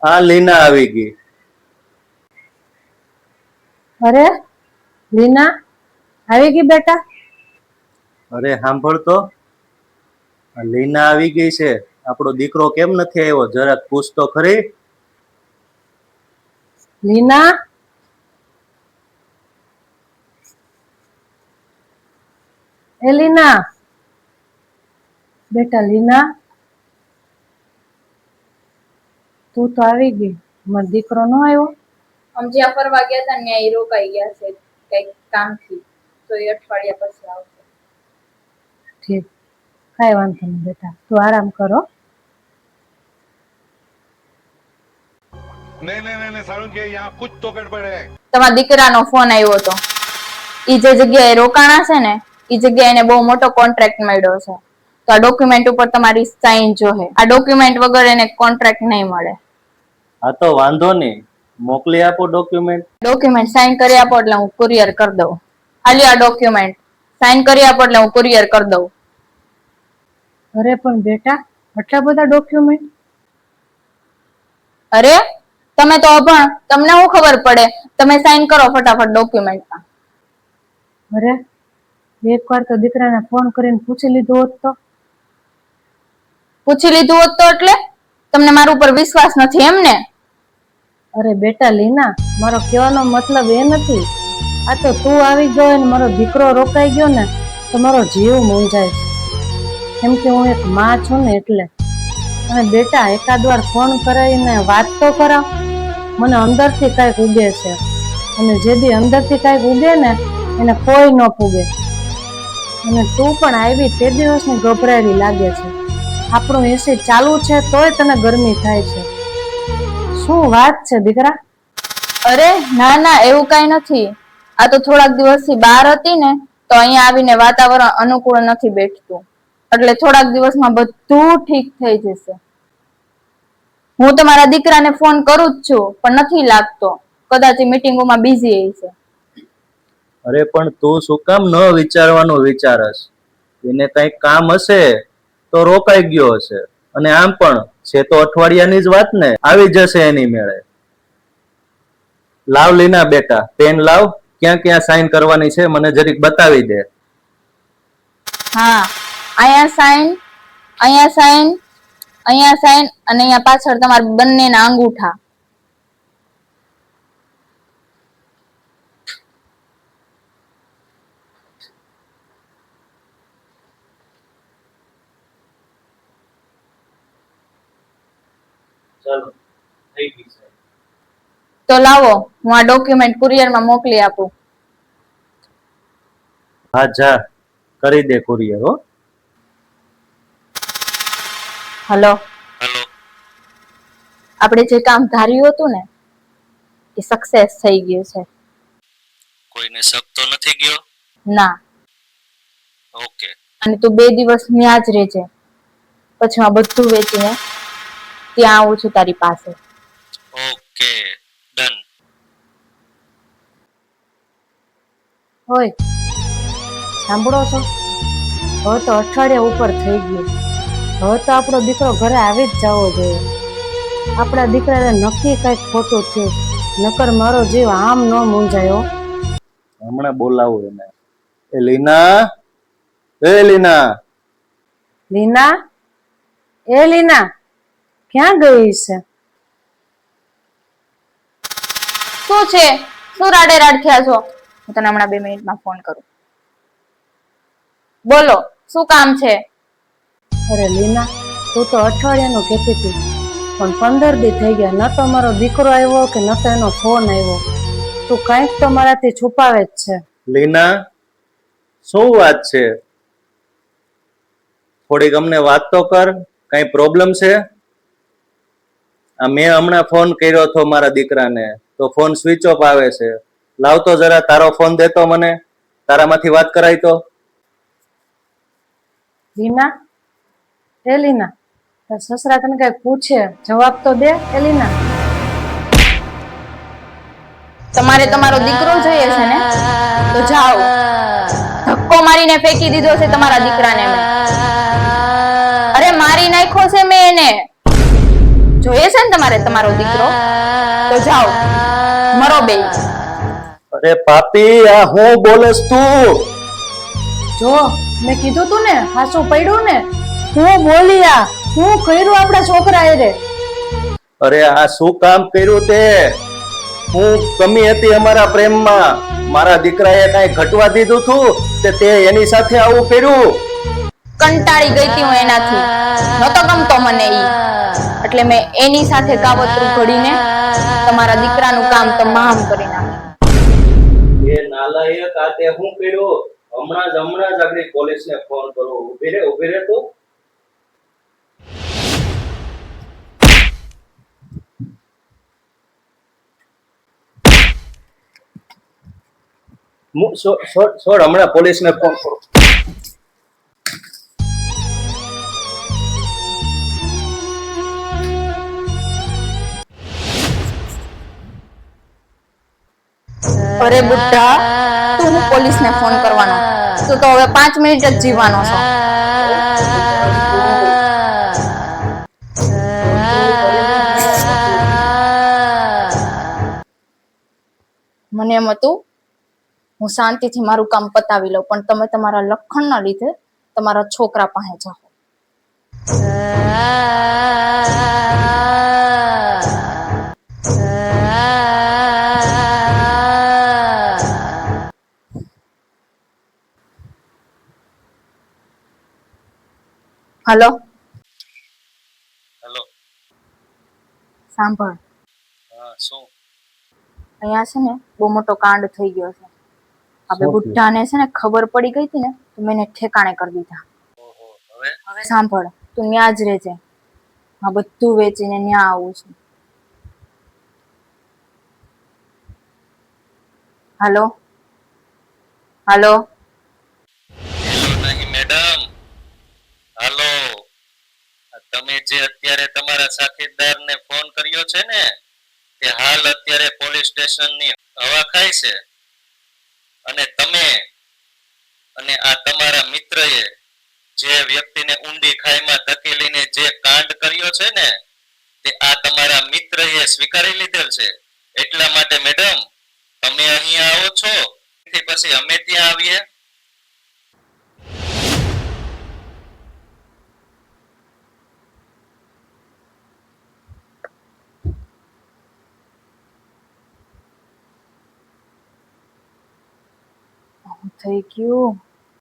આ લીના આવી ગઈ. અરે લીના આવી ગઈ બેટા. અરે સાંભળ તો, આ લીના આવી ગઈ છે. આપણો દીકરો કેમ નથી આવ્યો? જરાક પૂછ તો ખરી. લીના એ લીના બેટા લીના તું તો આવી ગઈ, મારો દીકરો ન આવ્યો? અમે જ્યાં ફરવા ગયા હતા ત્યાં એ રોકાઈ ગયા છે કઈક કામથી, તો એ અઠવાડિયા પછી આવશે. ઠીક, કાંઈ વાંધો નહીં બેટા, તું આરામ કરો. તમારા દીકરાનો ફોન આવ્યો હતો. ઈ જે જગ્યાએ રોકાણા છે ને ઈ જગ્યાએ એને બહુ મોટો કોન્ટ્રાક્ટ મળ્યો છે, તો આ ડોક્યુમેન્ટ ઉપર તમારી સાઈન જોહે. આ ડોક્યુમેન્ટ વગર એને કોન્ટ્રાક્ટ નહીં મળે. હા તો વાંધો નહીં, મોકલી આપો ડોક્યુમેન્ટ. ડોક્યુમેન્ટ સાઈન કરી આપો એટલે હું કુરિયર કરી દઉં. ખાલી આ ડોક્યુમેન્ટ સાઈન કરી આપો એટલે હું કુરિયર કરી દઉં. અરે પણ બેટા આટલા બધા ડોક્યુમેન્ટ? અરે તમે તો અભણ, તમને શું ખબર પડે? તમે સાઈન કરો ફટાફટ ડોક્યુમેન્ટમાં. અરે એકવાર તો દીકરાને ફોન કરીને પૂછી લીધું હોત તો. પૂછી લીધું હોત તો એટલે તમને મારા ઉપર વિશ્વાસ નથી એમ ને? અરે બેટા લીના, મારો કહેવાનો મતલબ એ નથી. આ તો તું આવી ગયો ને મારો દીકરો રોકાઈ ગયો ને તો મારો જીવ મૂંઝાય છે. કેમ કે હું એક માં છું ને એટલે. અને બેટા એકાદ વાર ફોન કરાવીને વાત તો કરાવ. મને અંદરથી કાંઈક ઉગે છે, અને જે બી અંદરથી કાંઈક ઉગે ને એને કોઈ ન પૂગે. અને તું પણ આવી તે દિવસની ગભરાયેલી લાગે છે. આપણું એસી ચાલુ છે તોય તને ગરમી થાય છે. શું વાત છે દીકરા? અરે ના ના, એવું કઈ નથી. આ તો થોડાક દિવસથી બહાર હતી ને તો અહીંયા આવીને વાતાવરણ અનુકૂળ નથી બેઠતું, એટલે થોડાક દિવસમાં બધું ઠીક થઈ જશે. હું તમારા દીકરાને ફોન કરું જ છું પણ નથી લાગતો, કદાચ મીટિંગોમાં બિઝી હશે. અરે પણ તું શું કામ ન વિચારવાનું વિચારસ? એને કઈક કામ હશે તો રોકાઈ ગયો હશે. અને આમ પણ છે તો અઠવાડિયાની જ વાત ને, આવી જશે એની મેળે. લાવ લીના બેટા, પેન લાવ. ક્યાં ક્યાં સાઈન કરવાની છે મને જરીક બતાવી દે. હા, અહીંયા સાઈન, અહીંયા સાઈન, અહીંયા સાઈન અને અહીંયા પાછળ તમારા બંનેના અંગૂઠા. ચાલો, થઈ ગઈ છે. તો લાવો, હું આ ડોક્યુમેન્ટ કુરિયરમાં મોકલી આપું. હા જા, કરી દે કુરિયર. હો હલો, આપણે જે કામ ધાર્યું હતું ને એ સક્સેસ થઈ ગયું છે. કોઈને શક તો નથી ગયો? ના. ઓકે. અને તું 2 દિવસ ત્યાં જ રહેજે, પછી હું બધું વેચીને ત્યાં આવું છું તારી પાસે. Okay, done. હોય સાંભળો છો? હવે તો અઠવાડિયા ઉપર થઈ ગયું. હવે તો આપણો દીકરો ઘરે આવી જ જવો જોઈએ. આપણા દીકરાને નક્કી કંઈક ખોટું થયું, નકર મારો જીવ આમ ન મૂંઝાયો. હમણાં બોલાવું એને. એ લીના, એ લીના. લીના, એ લીના ક્યાં ગઈ છે? શું છે? શું રાડે રાડ થયા છો? હું તને હમણાં 2 મિનિટમાં ફોન કરું. બોલો, શું કામ છે? અરે લીના, તું તો અઠવાડિયાનું કહેતી હતી, પણ 15 દી થઈ ગયા. ન તો મારો દીકરો આવ્યો કે ન તો એનો ફોન આવ્યો. તું કંઈક તો મારાથી છુપાવે જ છે. લીના, શું વાત છે? થોડીક અમને વાત તો કર. કઈ પ્રોબ્લેમ છે? આ મેં હમણાં ફોન કર્યો હતો મારા દીકરાને તો ફોન સ્વિચ ઓફ આવે છે. લાવતો જરા તારો ફોન દેતો મને, તારામાંથી વાત કરાય તો. લીના, એ લીના, તાર સસરા તને કઈ પૂછે જવાબ તો દે. એ લીના, તમારે તમારો દીકરો જોઈએ છે ને, તો જાઓ. ધક્કો મારીને ફેંકી દીધો છે તમારા દીકરાને મેં. અરે મારી નાખ્યો છે મેં એને. જોઈએ છે ને તમારે તમારો દીકરો? તો જાઓ મરો બે. અરે પાપી, આ હું બોલસ તું? જો મેં કીધું તું ને, હાસું પડ્યું ને. હું બોલી આ, હું કર્યું આપણા છોકરાએ રે. અરે આ શું કામ કર્યું તે? હું કમી હતી અમારા પ્રેમમાં? મારા દીકરાએ કઈ ઘટવા દીધું તું તે એની સાથે આવું કર્યું? કંટાળી ગઈ હતી હું એનાથી, નતો ગમતો મને ઈ, એટલે મેં એની સાથે કાવતરું ઘડીને તમારા દીકરાનું કામ તમામ કરી નાખ્યું. એ નાલાયક, આ તે હું કર્યું? હમણાં જ આગળ પોલીસને ફોન કરો. ઉભી રે તું. છોડ, હમણાં પોલીસને ફોન કરો. અરે બુટ્ટા, તું હું પોલીસને ફોન કરવાનો? તું તો હવે 5 મિનિટ જ જીવવાનો છો. મને એમ હતું હું શાંતિથી મારું કામ પતાવી લઉં, પણ તમે તમારા લખણના લીધે તમારા છોકરા પાસે જાઓ. Hello hello. સાંભળ, હા, શું? અહીંયા છે ને બહુ મોટો કાંડ થઈ ગયો છે. આપણે બુટ્ટાને છે ને ખબર પડી ગઈ હતી ને, તો મેં એને ઠેકાણે કરી દીધા. હવે સાંભળ, તું ન્યા જ રહેજે. આ બધું વેચીને ન્યા આવું છું. હાલો હાલો. નહીં મેડમ. હાલો. તમે જે અત્યારે તમારા સાથીદારને ફોન કર્યો છે ને, તે હાલ અત્યારે પોલીસ સ્ટેશનની હવા ખાય છે. અને તમે અને આ તમારા મિત્રએ જે વ્યક્તિને ઊંડી ખાઈમાં ધકેલીને જે કાંડ કર્યો છે ને, તે આ તમારા મિત્રએ સ્વીકારી લીધેલ છે. એટલા માટે મેડમ, તમે અહીંયા આવો છો, પછી અમે ત્યાં આવીએ. થઈ ગયું.